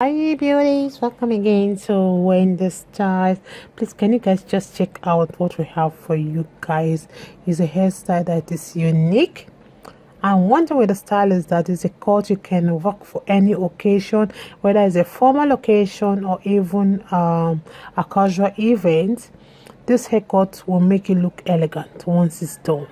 Hi beauties, welcome again to Wendy Styles. Please can you guys just check out what we have for you guys. It's a hairstyle that is unique, and one thing with the style is that it's a cut you can rock for any occasion, whether it's a formal occasion or even a casual event. This haircut will make you look elegant once it's done,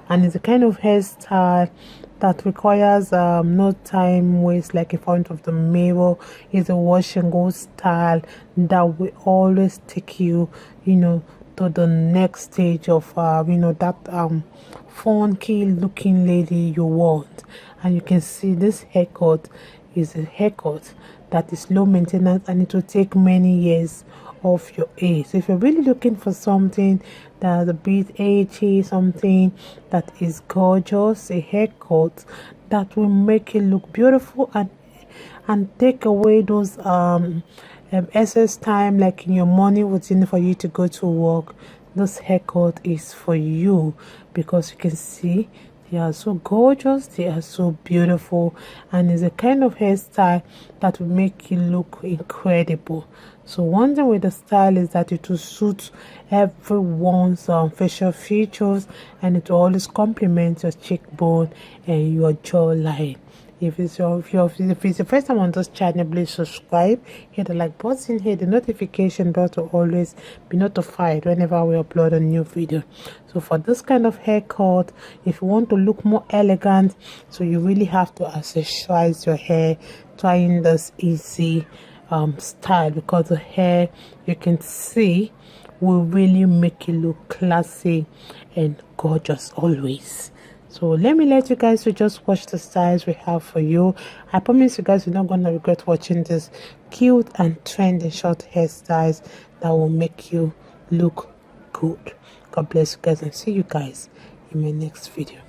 and it's a kind of hairstyle that requires no time waste, like in front of the mirror. It's a wash and go style that will always take you, to the next stage of that funky looking lady you want. And you can see this haircut is a haircut that is low maintenance, and it will take many years of your age. So if you're really looking for something that's a bit edgy, something that is gorgeous, a haircut that will make it look beautiful and take away those excess time, like in your morning routine for you to go to work, this haircut is for you, because you can see they are so gorgeous, they are so beautiful, and it's a kind of hairstyle that will make you look incredible. So one thing with the style is that it will suit everyone's facial features, and it will always complement your cheekbone and your jawline. If it's your first time on this channel, please subscribe, hit the like button, hit the notification bell to always be notified whenever we upload a new video. So for this kind of haircut, if you want to look more elegant, so you really have to accessorize your hair, trying this easy style, because the hair, you can see, will really make you look classy and gorgeous always. So let you guys to just watch the styles we have for you. I promise you guys you're not going to regret watching this cute and trendy short hairstyles that will make you look good. God bless you guys, and see you guys in my next video.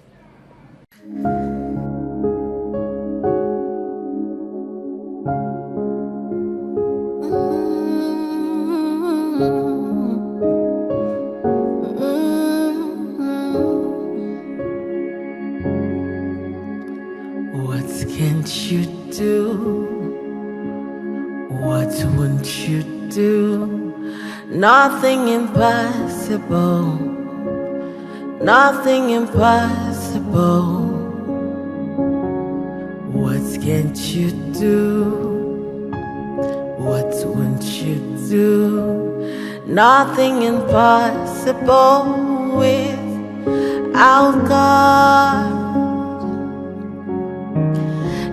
What can't you do? What won't you do? Nothing impossible. Nothing impossible. What can't you do? What won't you do? Nothing impossible without God.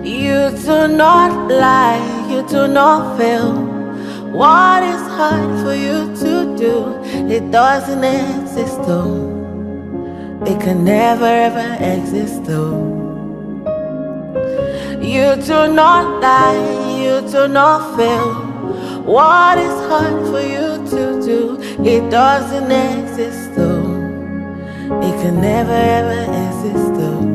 You do not lie, you do not fail. What is hard for you to do? It doesn't exist though. It can never ever exist though. You do not lie, you do not fail. What is hard for you to do? It doesn't exist though. It can never ever exist though.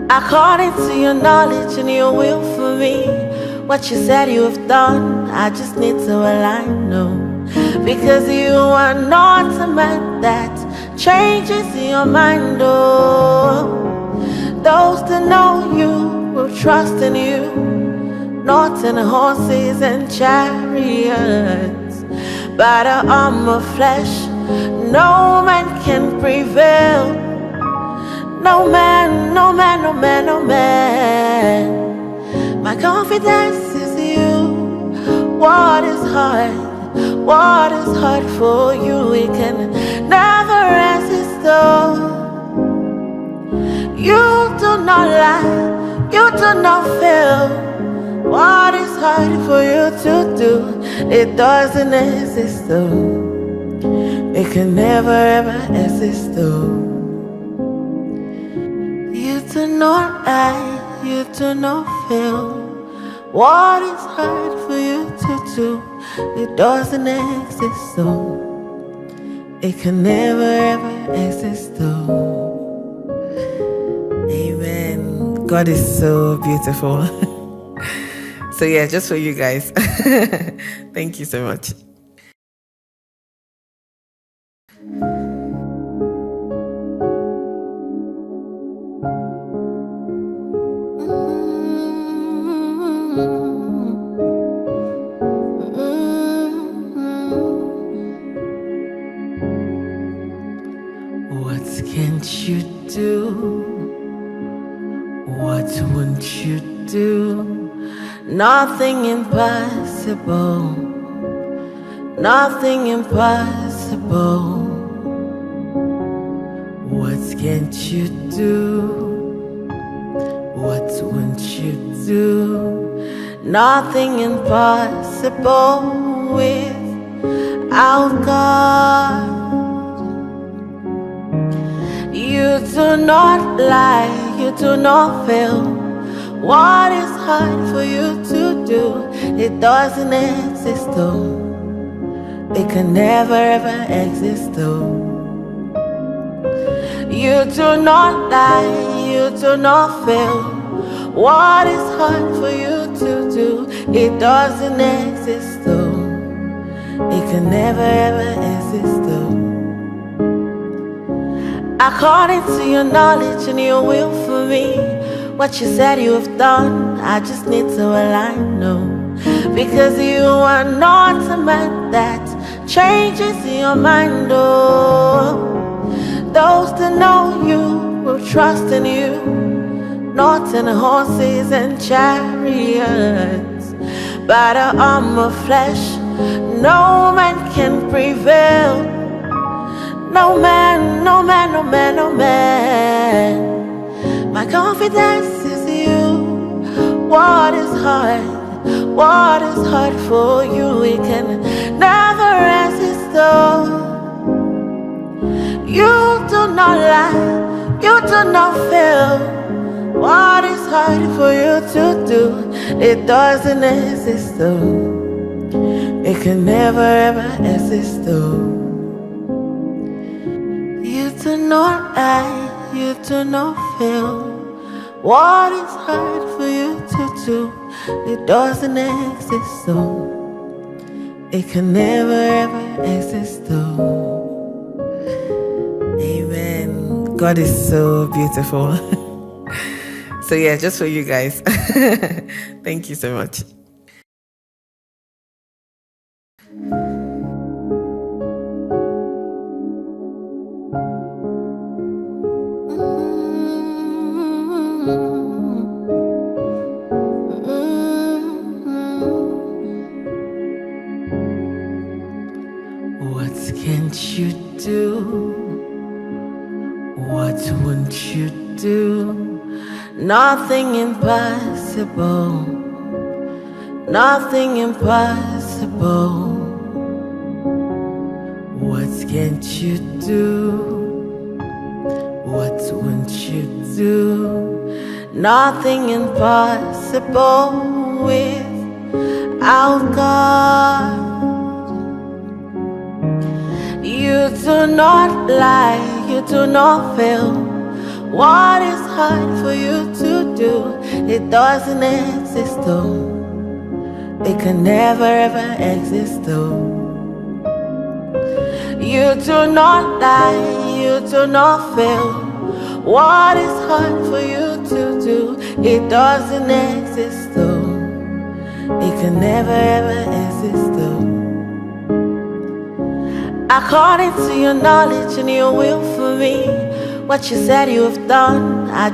According to your knowledge and your will for me, what you said you have done, I just need to align, no. Because you are not a man that changes your mind, oh. Those that know you will trust in you, not in horses and chariots. By the arm of flesh, no man can prevail. No man, no man, no man, no man. My confidence is you. What is hard? What is hard for you? We can never resist though. You do not lie, you do not fail. What is hard for you to do? It doesn't exist though. It can never ever exist though. You do not lie, you do not fail. What is hard for you to do? It doesn't exist though. It can never ever exist though. Amen. God is so beautiful. So yeah, just for you guys. Thank you so much. What can't you do? What won't you do? Nothing impossible. Nothing impossible. What can't you do? What won't you do? Nothing impossible without God. You do not lie, you do not fail. What is hard for you to do? It doesn't exist though. It can never ever exist though. You do not lie, you do not fail. What is hard for you to do? It doesn't exist though. It can never ever exist though. According to your knowledge and your will for me, what you said you have done, I just need to align, no. Because you are not a man that changes your mind, oh. Those that know you will trust in you, not in horses and chariots. By the arm of flesh, no man can prevail. No man, no man, no man, no man. My confidence is you. What is hard? What is hard for you? It can never resist though. You do not lie, you do not fail. What is hard for you to do? It doesn't exist though. It can never ever exist though. You do not lie, you do not fail. What is hard for you to do? It doesn't exist though. It can never ever exist though. Amen. God is so beautiful. So yeah, just for you guys. Thank you so much. What can't you do? What won't you do? Nothing impossible. Nothing impossible. What can't you do? What won't you do? Nothing impossible without God. You do not lie, you do not fail. What is hard for you to do? It doesn't exist though. It can never ever exist though. You do not lie, you do not fail. What is hard for you to do? It doesn't exist though. It can never ever exist though. According to your knowledge and your will for me, what you said you have done, I